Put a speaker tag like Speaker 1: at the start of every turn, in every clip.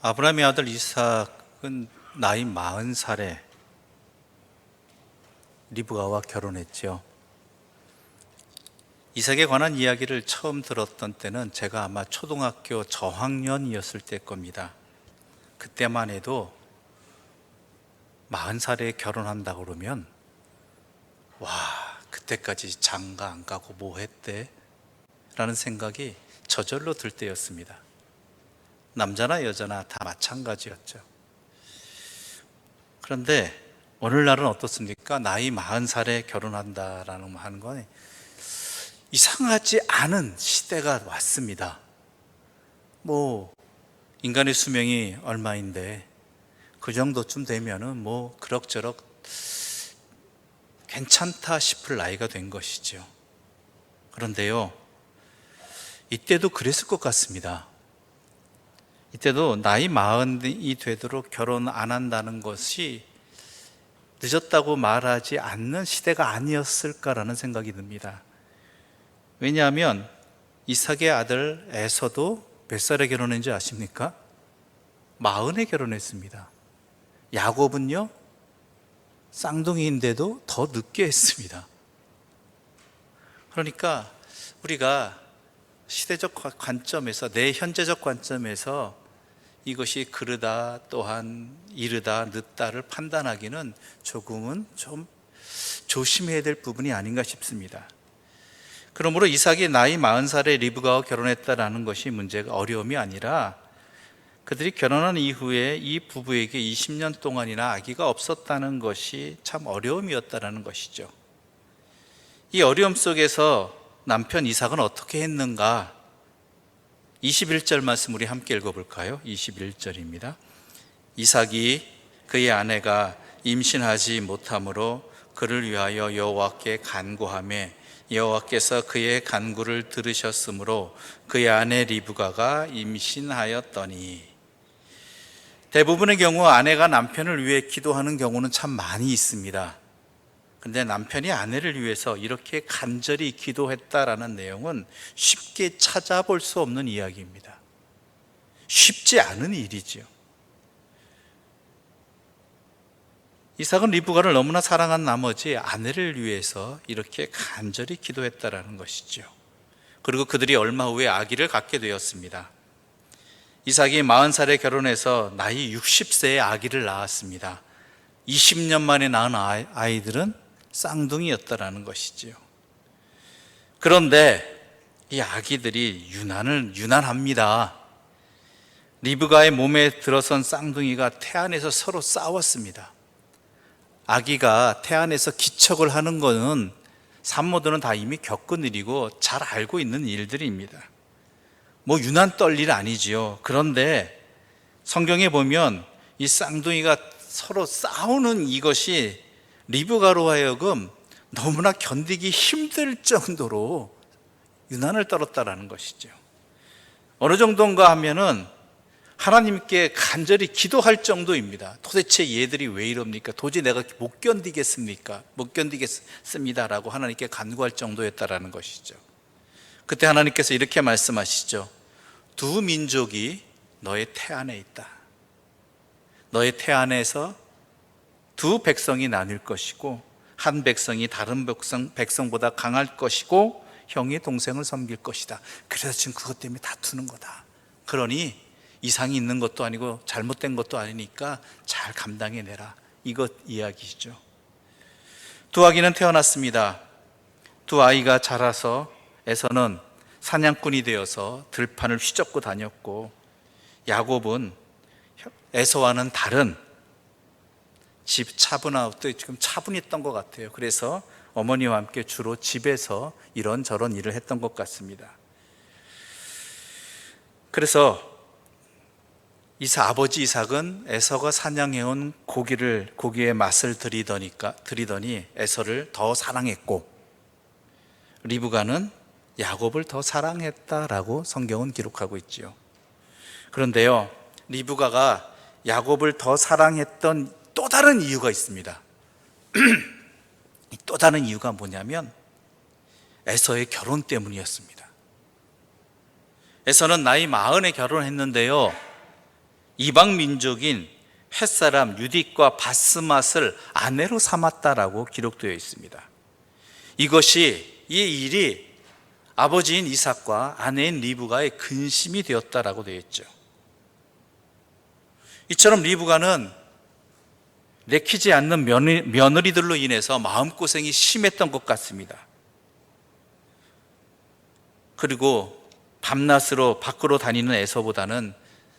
Speaker 1: 아브라함의 아들 이삭은 나이 40살에 리브가와 결혼했죠. 이삭에 관한 이야기를 처음 들었던 때는 제가 아마 초등학교 저학년이었을 때 겁니다. 그때만 해도 40살에 결혼한다고 그러면 와, 그때까지 장가 안 가고 뭐 했대? 라는 생각이 저절로 들 때였습니다. 남자나 여자나 다 마찬가지였죠. 그런데 오늘날은 어떻습니까? 나이 40살에 결혼한다라는 하는 건 이상하지 않은 시대가 왔습니다. 뭐 인간의 수명이 얼마인데 그 정도쯤 되면은 뭐 그럭저럭 괜찮다 싶을 나이가 된 것이죠. 그런데요, 이때도 그랬을 것 같습니다. 이때도 나이 40이 되도록 결혼 안 한다는 것이 늦었다고 말하지 않는 시대가 아니었을까라는 생각이 듭니다. 왜냐하면 이삭의 아들 에서도 몇 살에 결혼했는지 아십니까? 40에 결혼했습니다. 야곱은요, 쌍둥이인데도 더 늦게 했습니다. 그러니까 우리가 시대적 관점에서, 내 현재적 관점에서 이것이 그르다 또한 이르다 늦다를 판단하기는 조금은 좀 조심해야 될 부분이 아닌가 싶습니다. 그러므로 이삭이 나이 40살에 리브가와 결혼했다라는 것이 문제가 어려움이 아니라 그들이 결혼한 이후에 이 부부에게 20년 동안이나 아기가 없었다는 것이 참 어려움이었다는 것이죠. 이 어려움 속에서 남편 이삭은 어떻게 했는가? 21절 말씀 우리 함께 읽어볼까요? 21절입니다. 이삭이 그의 아내가 임신하지 못함으로 그를 위하여 여호와께 간구하며 여호와께서 그의 간구를 들으셨으므로 그의 아내 리브가가 임신하였더니. 대부분의 경우 아내가 남편을 위해 기도하는 경우는 참 많이 있습니다. 그런데 남편이 아내를 위해서 이렇게 간절히 기도했다라는 내용은 쉽게 찾아볼 수 없는 이야기입니다. 쉽지 않은 일이지요. 이삭은 리브가를 너무나 사랑한 나머지 아내를 위해서 이렇게 간절히 기도했다라는 것이죠. 그리고 그들이 얼마 후에 아기를 갖게 되었습니다. 이삭이 40살에 결혼해서 나이 60세에 아기를 낳았습니다. 20년 만에 낳은 아이들은 쌍둥이였다라는 것이지요. 그런데 이 아기들이 유난합니다. 리브가의 몸에 들어선 쌍둥이가 태안에서 서로 싸웠습니다. 아기가 태안에서 기척을 하는 것은 산모들은 다 이미 겪은 일이고 잘 알고 있는 일들입니다. 뭐 유난 떨 일 아니지요. 그런데 성경에 보면 이 쌍둥이가 서로 싸우는 이것이 리브가로 하여금 너무나 견디기 힘들 정도로 유난을 떨었다라는 것이죠. 어느 정도인가 하면은 하나님께 간절히 기도할 정도입니다. 도대체 얘들이 왜 이럽니까? 도저히 내가 못 견디겠습니다라고 하나님께 간구할 정도였다라는 것이죠. 그때 하나님께서 이렇게 말씀하시죠. 두 민족이 너의 태안에 있다. 너의 태안에서 두 백성이 나뉠 것이고 한 백성이 다른 백성보다 강할 것이고 형이 동생을 섬길 것이다. 그래서 지금 그것 때문에 다투는 거다. 그러니 이상이 있는 것도 아니고 잘못된 것도 아니니까 잘 감당해내라. 이것 이야기죠. 두 아기는 태어났습니다. 두 아이가 자라서 에서는 사냥꾼이 되어서 들판을 휘젓고 다녔고 야곱은 에서와는 다른 집 차분하고 지금 차분했던 것 같아요. 그래서 어머니와 함께 주로 집에서 이런저런 일을 했던 것 같습니다. 그래서 아버지 이삭은 에서가 사냥해온 고기의 맛을 들이더니 에서를 더 사랑했고 리브가는 야곱을 더 사랑했다라고 성경은 기록하고 있지요. 그런데요, 리브가가 야곱을 더 사랑했던 또 다른 이유가 있습니다. 또 다른 이유가 뭐냐면 에서의 결혼 때문이었습니다. 에서는 나이 40에 결혼했는데요, 이방 민족인 햇사람 유딕과 바스맛을 아내로 삼았다라고 기록되어 있습니다. 이 일이 아버지인 이삭과 아내인 리브가의 근심이 되었다라고 되어 있죠. 이처럼 리브가는 내키지 않는 며느리들로 인해서 마음고생이 심했던 것 같습니다. 그리고 밤낮으로 밖으로 다니는 에서보다는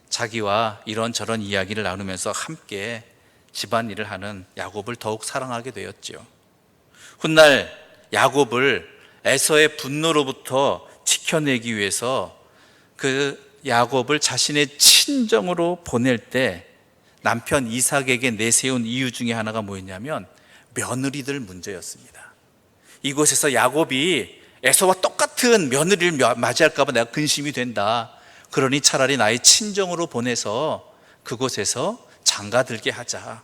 Speaker 1: 자기와 이런저런 이야기를 나누면서 함께 집안일을 하는 야곱을 더욱 사랑하게 되었죠. 훗날 야곱을 에서의 분노로부터 지켜내기 위해서 그 야곱을 자신의 친정으로 보낼 때 남편 이삭에게 내세운 이유 중에 하나가 뭐였냐면 며느리들 문제였습니다. 이곳에서 야곱이 에서와 똑같은 며느리를 맞이할까 봐 내가 근심이 된다. 그러니 차라리 나의 친정으로 보내서 그곳에서 장가들게 하자.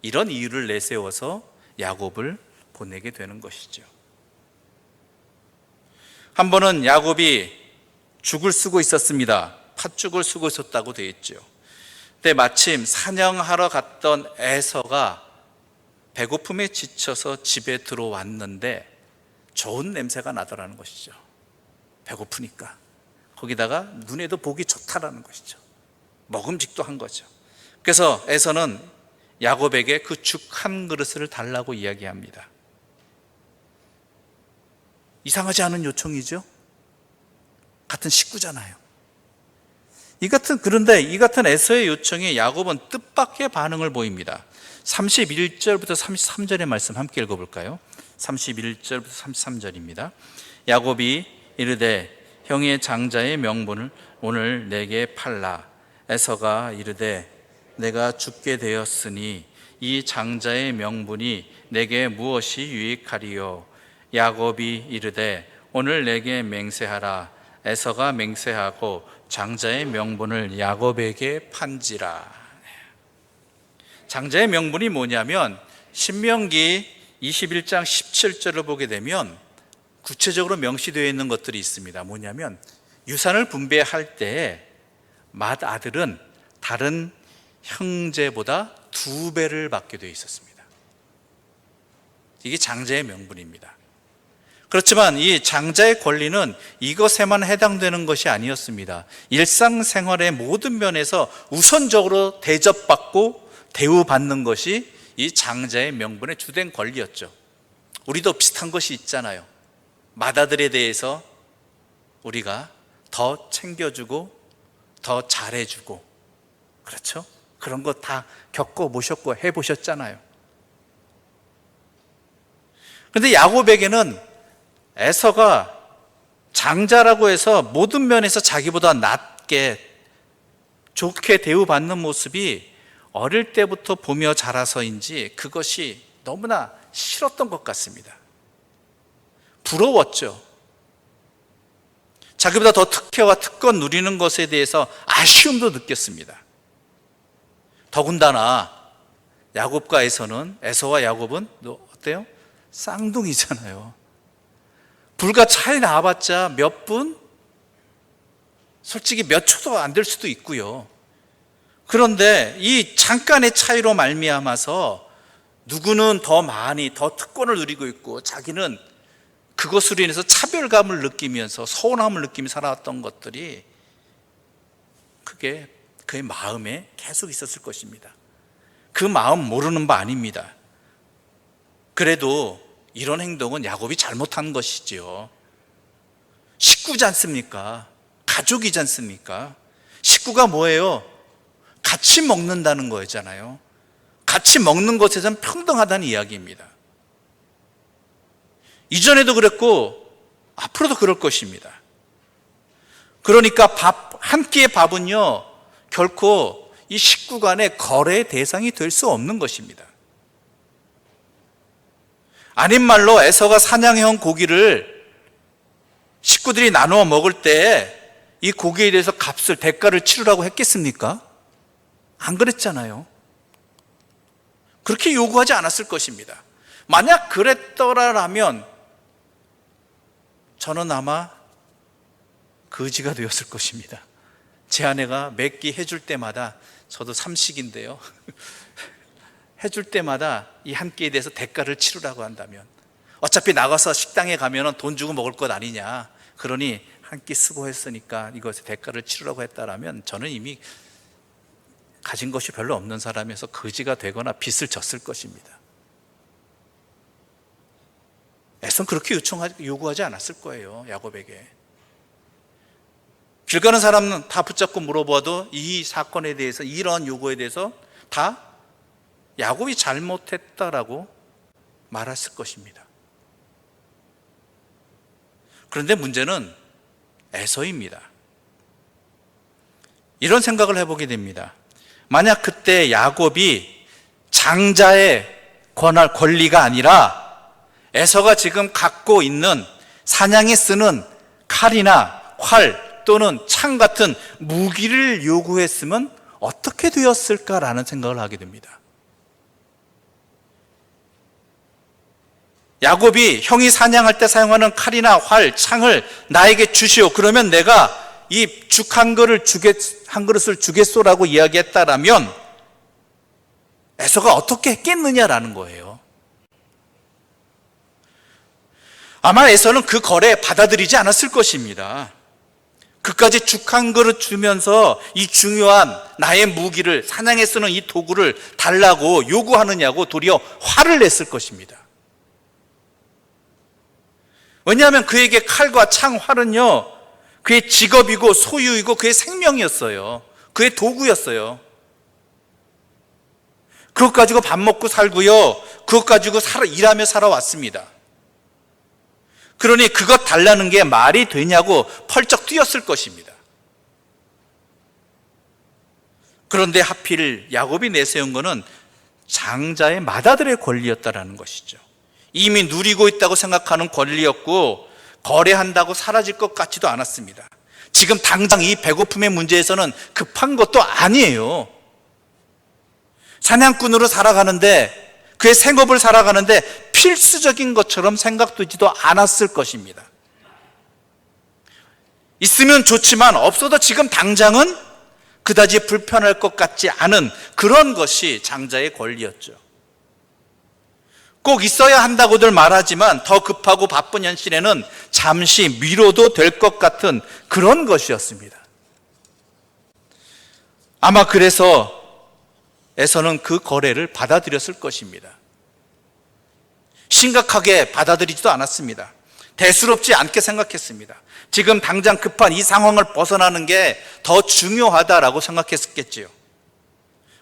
Speaker 1: 이런 이유를 내세워서 야곱을 보내게 되는 것이죠. 한 번은 야곱이 죽을 쓰고 있었습니다. 팥죽을 쓰고 있었다고 되어 있죠. 그때 마침 사냥하러 갔던 에서가 배고픔에 지쳐서 집에 들어왔는데 좋은 냄새가 나더라는 것이죠. 배고프니까. 거기다가 눈에도 보기 좋다라는 것이죠. 먹음직도 한 거죠. 그래서 에서는 야곱에게 그 죽 한 그릇을 달라고 이야기합니다. 이상하지 않은 요청이죠? 같은 식구잖아요. 그런데 이 같은 에서의 요청에 야곱은 뜻밖의 반응을 보입니다. 31절부터 33절의 말씀 함께 읽어볼까요? 31절부터 33절입니다. 야곱이 이르되 형의 장자의 명분을 오늘 내게 팔라. 에서가 이르되 내가 죽게 되었으니 이 장자의 명분이 내게 무엇이 유익하리요? 야곱이 이르되 오늘 내게 맹세하라. 에서가 맹세하고 장자의 명분을 야곱에게 판지라. 장자의 명분이 뭐냐면 신명기 21장 17절을 보게 되면 구체적으로 명시되어 있는 것들이 있습니다. 뭐냐면 유산을 분배할 때 맏아들은 다른 형제보다 2배를 받게 되어 있었습니다. 이게 장자의 명분입니다. 그렇지만 이 장자의 권리는 이것에만 해당되는 것이 아니었습니다. 일상생활의 모든 면에서 우선적으로 대접받고 대우받는 것이 이 장자의 명분의 주된 권리였죠. 우리도 비슷한 것이 있잖아요. 맏아들에 대해서 우리가 더 챙겨주고 더 잘해주고, 그렇죠? 그런 거 다 겪고 보셨고 해보셨잖아요. 그런데 야곱에게는 에서가 장자라고 해서 모든 면에서 자기보다 낫게 좋게 대우받는 모습이 어릴 때부터 보며 자라서인지 그것이 너무나 싫었던 것 같습니다. 부러웠죠. 자기보다 더 특혜와 특권 누리는 것에 대해서 아쉬움도 느꼈습니다. 더군다나 야곱과 에서와 야곱은 어때요? 쌍둥이잖아요. 불과 차이 나봤자 몇 분? 솔직히 몇 초도 안 될 수도 있고요. 그런데 이 잠깐의 차이로 말미암아서 누구는 더 많이 더 특권을 누리고 있고 자기는 그것으로 인해서 차별감을 느끼면서 서운함을 느끼며 살아왔던 것들이 그게 그의 마음에 계속 있었을 것입니다. 그 마음 모르는 바 아닙니다. 그래도 이런 행동은 야곱이 잘못한 것이지요. 식구지 않습니까? 가족이지 않습니까? 식구가 뭐예요? 같이 먹는다는 거잖아요. 같이 먹는 것에선 평등하다는 이야기입니다. 이전에도 그랬고 앞으로도 그럴 것입니다. 그러니까 한 끼의 밥은요 결코 이 식구 간의 거래의 대상이 될 수 없는 것입니다. 아닌 말로 에서가 사냥해온 고기를 식구들이 나누어 먹을 때 이 고기에 대해서 대가를 치르라고 했겠습니까? 안 그랬잖아요. 그렇게 요구하지 않았을 것입니다. 만약 그랬더라면 저는 아마 거지가 되었을 것입니다. 제 아내가 몇 끼 해줄 때마다, 저도 삼식인데요, 해줄 때마다 이 한 끼에 대해서 대가를 치르라고 한다면, 어차피 나가서 식당에 가면 돈 주고 먹을 것 아니냐, 그러니 한 끼 수고했으니까 이것의 대가를 치르라고 했다라면, 저는 이미 가진 것이 별로 없는 사람이어서 거지가 되거나 빚을 졌을 것입니다. 애선 그렇게 요구하지 않았을 거예요, 야곱에게. 길 가는 사람은 다 붙잡고 물어봐도 이 사건에 대해서, 이런 요구에 대해서 다 야곱이 잘못했다라고 말했을 것입니다. 그런데 문제는 에서입니다. 이런 생각을 해보게 됩니다. 만약 그때 야곱이 장자의 권리가 아니라 에서가 지금 갖고 있는 사냥에 쓰는 칼이나 활 또는 창 같은 무기를 요구했으면 어떻게 되었을까라는 생각을 하게 됩니다. 야곱이 형이 사냥할 때 사용하는 칼이나 활, 창을 나에게 주시오. 그러면 내가 이 죽 한 그릇을 주겠소라고 이야기했다라면 에서가 어떻게 했겠느냐라는 거예요. 아마 에서는 그 거래 받아들이지 않았을 것입니다. 그까지 죽 한 그릇 주면서 이 중요한 나의 무기를, 사냥에 쓰는 이 도구를 달라고 요구하느냐고 도리어 화를 냈을 것입니다. 왜냐하면 그에게 칼과 창, 활은요, 그의 직업이고 소유이고 그의 생명이었어요. 그의 도구였어요. 그것 가지고 밥 먹고 살고요, 그것 가지고 일하며 살아왔습니다. 그러니 그것 달라는 게 말이 되냐고 펄쩍 뛰었을 것입니다. 그런데 하필 야곱이 내세운 것은 장자의 맏아들의 권리였다라는 것이죠. 이미 누리고 있다고 생각하는 권리였고, 거래한다고 사라질 것 같지도 않았습니다. 지금 당장 이 배고픔의 문제에서는 급한 것도 아니에요. 사냥꾼으로 살아가는데, 그의 생업을 살아가는데 필수적인 것처럼 생각되지도 않았을 것입니다. 있으면 좋지만 없어도 지금 당장은 그다지 불편할 것 같지 않은 그런 것이 장자의 권리였죠. 꼭 있어야 한다고들 말하지만 더 급하고 바쁜 현실에는 잠시 미뤄도 될 것 같은 그런 것이었습니다. 아마 그래서 에서는 그 거래를 받아들였을 것입니다. 심각하게 받아들이지도 않았습니다. 대수롭지 않게 생각했습니다. 지금 당장 급한 이 상황을 벗어나는 게 더 중요하다라고 생각했겠지요.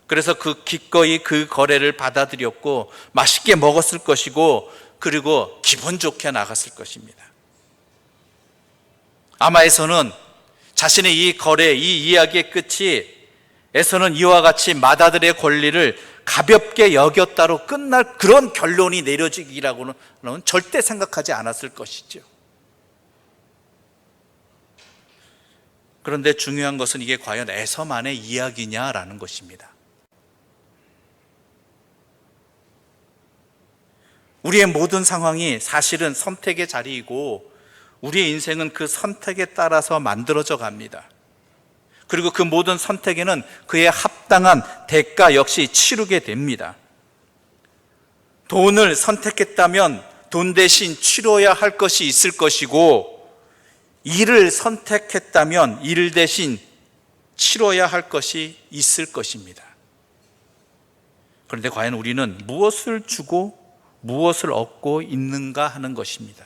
Speaker 1: 그래서 기꺼이 그 거래를 받아들였고 맛있게 먹었을 것이고, 그리고 기분 좋게 나갔을 것입니다. 아마 에서는 자신의 이 거래, 이 이야기의 끝이 에서는 이와 같이 맏아들의 권리를 가볍게 여겼다로 끝날 그런 결론이 내려지기라고는 절대 생각하지 않았을 것이죠. 그런데 중요한 것은 이게 과연 에서만의 이야기냐라는 것입니다. 우리의 모든 상황이 사실은 선택의 자리이고, 우리의 인생은 그 선택에 따라서 만들어져 갑니다. 그리고 그 모든 선택에는 그에 합당한 대가 역시 치르게 됩니다. 돈을 선택했다면 돈 대신 치러야 할 것이 있을 것이고, 일을 선택했다면 일 대신 치러야 할 것이 있을 것입니다. 그런데 과연 우리는 무엇을 주고 무엇을 얻고 있는가 하는 것입니다.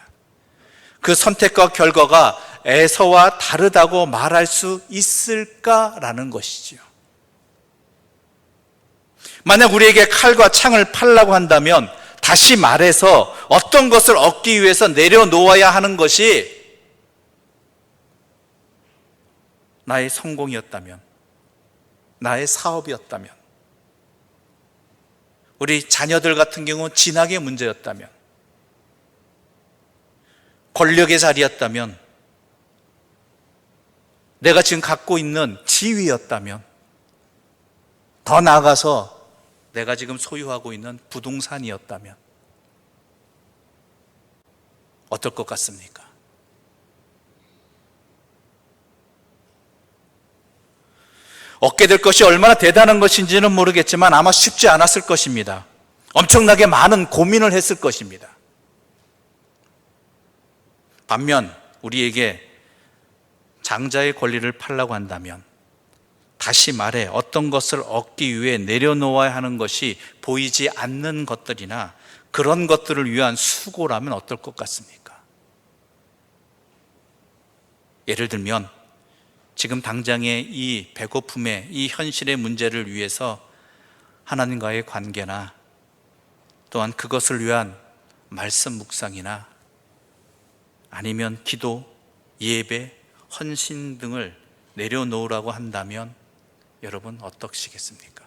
Speaker 1: 그 선택과 결과가 에서와 다르다고 말할 수 있을까라는 것이죠. 만약 우리에게 칼과 창을 팔라고 한다면, 다시 말해서 어떤 것을 얻기 위해서 내려놓아야 하는 것이 나의 성공이었다면, 나의 사업이었다면, 우리 자녀들 같은 경우 진학의 문제였다면, 권력의 자리였다면, 내가 지금 갖고 있는 지위였다면, 더 나아가서 내가 지금 소유하고 있는 부동산이었다면 어떨 것 같습니까? 얻게 될 것이 얼마나 대단한 것인지는 모르겠지만 아마 쉽지 않았을 것입니다. 엄청나게 많은 고민을 했을 것입니다. 반면 우리에게 장자의 권리를 팔라고 한다면, 다시 말해 어떤 것을 얻기 위해 내려놓아야 하는 것이 보이지 않는 것들이나 그런 것들을 위한 수고라면 어떨 것 같습니까? 예를 들면 지금 당장의 이 배고픔의 이 현실의 문제를 위해서 하나님과의 관계나 또한 그것을 위한 말씀 묵상이나 아니면 기도, 예배, 헌신 등을 내려놓으라고 한다면 여러분 어떠시겠습니까?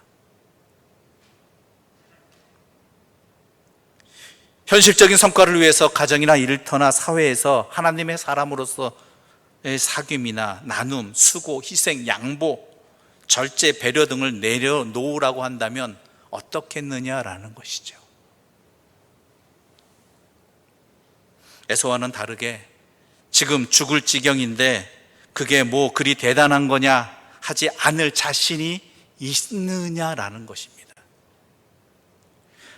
Speaker 1: 현실적인 성과를 위해서 가정이나 일터나 사회에서 하나님의 사람으로서의 사귐이나 나눔, 수고, 희생, 양보, 절제, 배려 등을 내려놓으라고 한다면 어떻겠느냐라는 것이죠. 에서와는 다르게 지금 죽을 지경인데 그게 뭐 그리 대단한 거냐 하지 않을 자신이 있느냐라는 것입니다.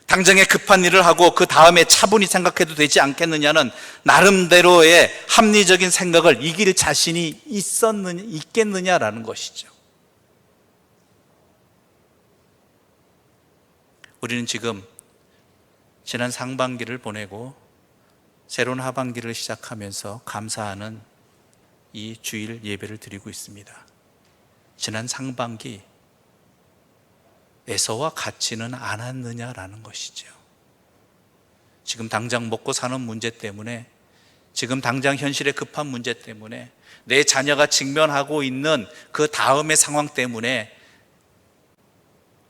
Speaker 1: 당장에 급한 일을 하고 그 다음에 차분히 생각해도 되지 않겠느냐는 나름대로의 합리적인 생각을 이길 자신이 있겠느냐라는 것이죠. 우리는 지금 지난 상반기를 보내고 새로운 하반기를 시작하면서 감사하는 이 주일 예배를 드리고 있습니다. 지난 상반기 에서와 같지는 않았느냐라는 것이죠. 지금 당장 먹고 사는 문제 때문에, 지금 당장 현실의 급한 문제 때문에, 내 자녀가 직면하고 있는 그 다음의 상황 때문에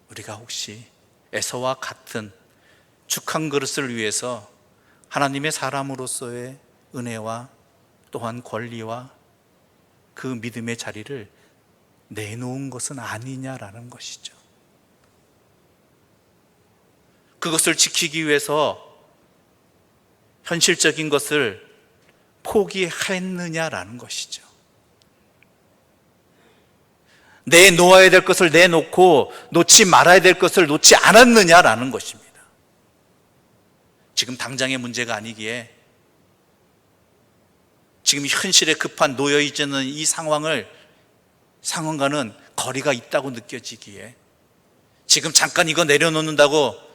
Speaker 1: 우리가 혹시 에서와 같은 죽 한 그릇을 위해서 하나님의 사람으로서의 은혜와 또한 권리와 그 믿음의 자리를 내놓은 것은 아니냐라는 것이죠. 그것을 지키기 위해서 현실적인 것을 포기했느냐라는 것이죠. 내놓아야 될 것을 내놓고 놓지 말아야 될 것을 놓지 않았느냐라는 것입니다. 지금 당장의 문제가 아니기에, 지금 현실에 급한 놓여있는 이 상황과는 거리가 있다고 느껴지기에, 지금 잠깐 이거 내놓는다고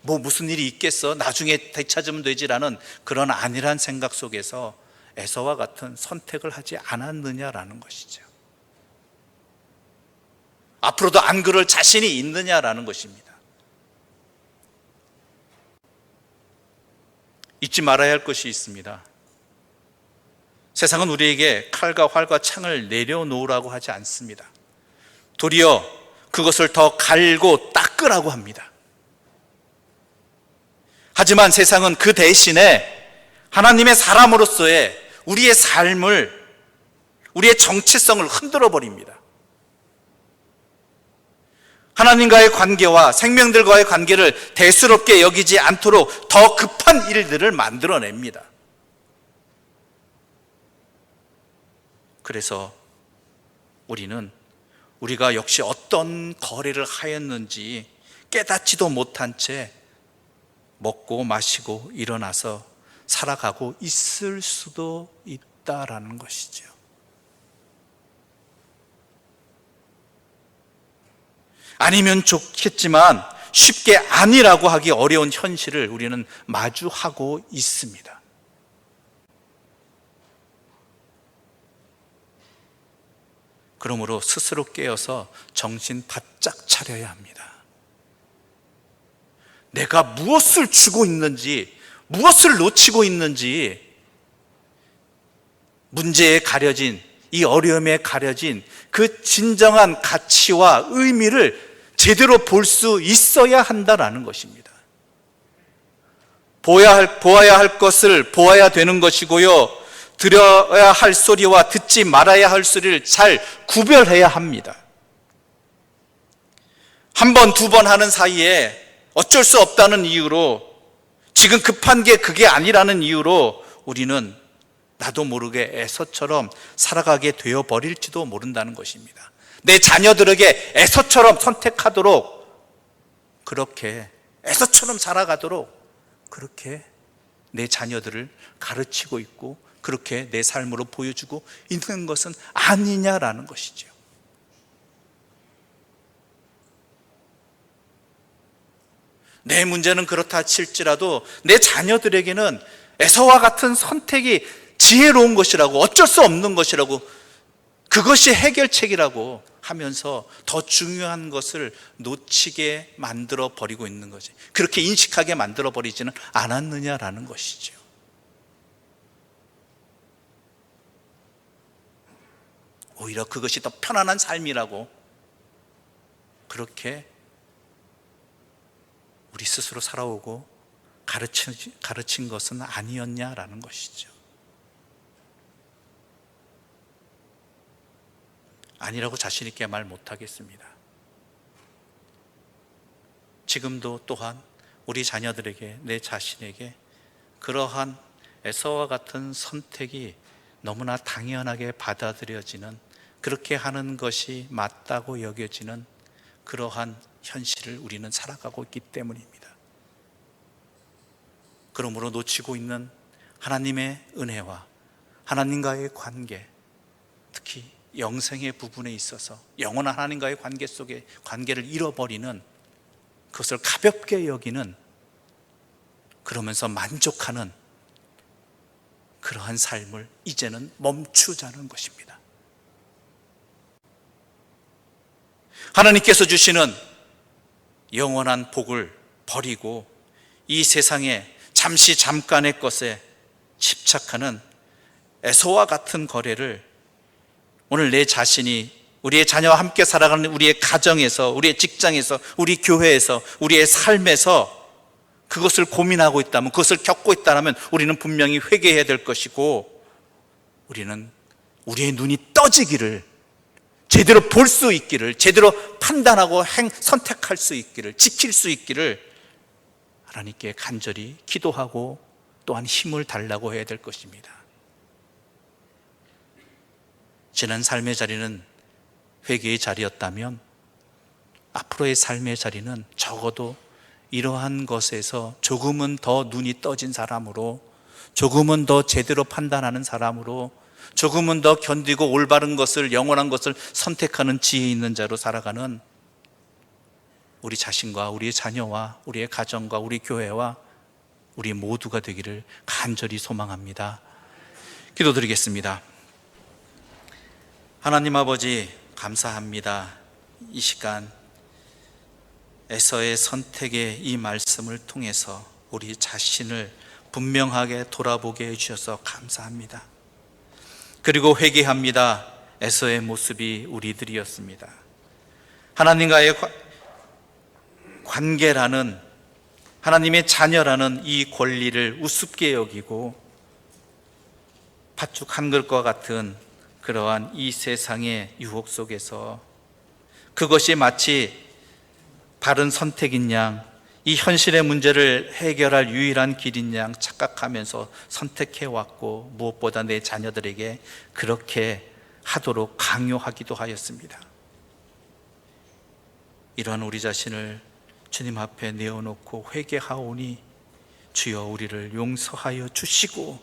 Speaker 1: 뭐 무슨 일이 있겠어, 나중에 되찾으면 되지라는 그런 안일한 생각 속에서 에서와 같은 선택을 하지 않았느냐라는 것이죠. 앞으로도 안 그럴 자신이 있느냐라는 것입니다. 잊지 말아야 할 것이 있습니다. 세상은 우리에게 칼과 활과 창을 내려놓으라고 하지 않습니다. 도리어 그것을 더 갈고 닦으라고 합니다. 하지만 세상은 그 대신에 하나님의 사람으로서의 우리의 삶을, 우리의 정체성을 흔들어 버립니다. 하나님과의 관계와 생명들과의 관계를 대수롭게 여기지 않도록 더 급한 일들을 만들어냅니다. 그래서 우리가 역시 어떤 거래를 하였는지 깨닫지도 못한 채 먹고 마시고 일어나서 살아가고 있을 수도 있다라는 것이죠. 아니면 좋겠지만 쉽게 아니라고 하기 어려운 현실을 우리는 마주하고 있습니다. 그러므로 스스로 깨어서 정신 바짝 차려야 합니다. 내가 무엇을 주고 있는지, 무엇을 놓치고 있는지, 문제에 가려진, 이 어려움에 가려진 그 진정한 가치와 의미를 제대로 볼 수 있어야 한다라는 것입니다. 보아야 할 것을 보아야 되는 것이고요, 들어야 할 소리와 듣지 말아야 할 소리를 잘 구별해야 합니다. 한 번, 두 번 하는 사이에 어쩔 수 없다는 이유로, 지금 급한 게 그게 아니라는 이유로 우리는 나도 모르게 에서처럼 살아가게 되어버릴지도 모른다는 것입니다. 내 자녀들에게 에서처럼 선택하도록, 그렇게 에서처럼 살아가도록 그렇게 내 자녀들을 가르치고 있고 그렇게 내 삶으로 보여주고 있는 것은 아니냐라는 것이죠. 내 문제는 그렇다 칠지라도 내 자녀들에게는 에서와 같은 선택이 지혜로운 것이라고, 어쩔 수 없는 것이라고, 그것이 해결책이라고 하면서 더 중요한 것을 놓치게 만들어 버리고 있는 거지. 그렇게 인식하게 만들어 버리지는 않았느냐라는 것이죠. 오히려 그것이 더 편안한 삶이라고 그렇게 우리 스스로 살아오고 가르친 것은 아니었냐라는 것이죠. 아니라고 자신 있게 말 못하겠습니다. 지금도 또한 우리 자녀들에게, 내 자신에게 그러한 에서와 같은 선택이 너무나 당연하게 받아들여지는, 그렇게 하는 것이 맞다고 여겨지는 그러한 현실을 우리는 살아가고 있기 때문입니다. 그러므로 놓치고 있는 하나님의 은혜와 하나님과의 관계, 특히 영생의 부분에 있어서 영원한 하나님과의 관계 속에 관계를 잃어버리는, 그것을 가볍게 여기는, 그러면서 만족하는 그러한 삶을 이제는 멈추자는 것입니다. 하나님께서 주시는 영원한 복을 버리고 이 세상에 잠깐의 것에 집착하는 에서와 같은 거래를 오늘 내 자신이, 우리의 자녀와 함께 살아가는 우리의 가정에서, 우리의 직장에서, 우리 교회에서, 우리의 삶에서 그것을 고민하고 있다면, 그것을 겪고 있다면 우리는 분명히 회개해야 될 것이고, 우리는 우리의 눈이 떠지기를, 제대로 볼 수 있기를, 제대로 판단하고 선택할 수 있기를, 지킬 수 있기를 하나님께 간절히 기도하고 또한 힘을 달라고 해야 될 것입니다. 지난 삶의 자리는 회개의 자리였다면 앞으로의 삶의 자리는 적어도 이러한 것에서 조금은 더 눈이 떠진 사람으로, 조금은 더 제대로 판단하는 사람으로, 조금은 더 견디고 올바른 것을, 영원한 것을 선택하는 지혜 있는 자로 살아가는 우리 자신과 우리의 자녀와 우리의 가정과 우리 교회와 우리 모두가 되기를 간절히 소망합니다. 기도드리겠습니다. 하나님 아버지, 감사합니다. 이 시간 에서의 선택의 이 말씀을 통해서 우리 자신을 분명하게 돌아보게 해주셔서 감사합니다. 그리고 회개합니다. 에서의 모습이 우리들이었습니다. 하나님과의 관계라는, 하나님의 자녀라는 이 권리를 우습게 여기고 팥죽 한 그릇과 같은 그러한 이 세상의 유혹 속에서 그것이 마치 바른 선택인 양, 이 현실의 문제를 해결할 유일한 길인 양 착각하면서 선택해왔고, 무엇보다 내 자녀들에게 그렇게 하도록 강요하기도 하였습니다. 이러한 우리 자신을 주님 앞에 내어놓고 회개하오니 주여 우리를 용서하여 주시고,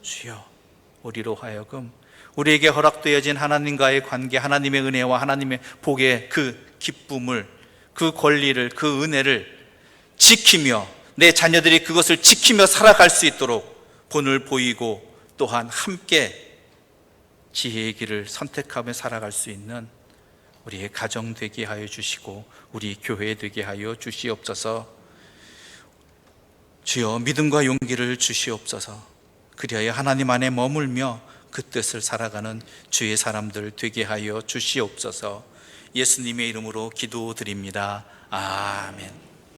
Speaker 1: 주여 우리로 하여금 우리에게 허락되어진 하나님과의 관계, 하나님의 은혜와 하나님의 복의 그 기쁨을, 그 권리를, 그 은혜를 지키며 내 자녀들이 그것을 지키며 살아갈 수 있도록 본을 보이고 또한 함께 지혜의 길을 선택하며 살아갈 수 있는 우리의 가정 되게 하여 주시고 우리 교회 되게 하여 주시옵소서. 주여 믿음과 용기를 주시옵소서. 그리하여 하나님 안에 머물며 그 뜻을 살아가는 주의 사람들 되게 하여 주시옵소서. 예수님의 이름으로 기도드립니다. 아멘.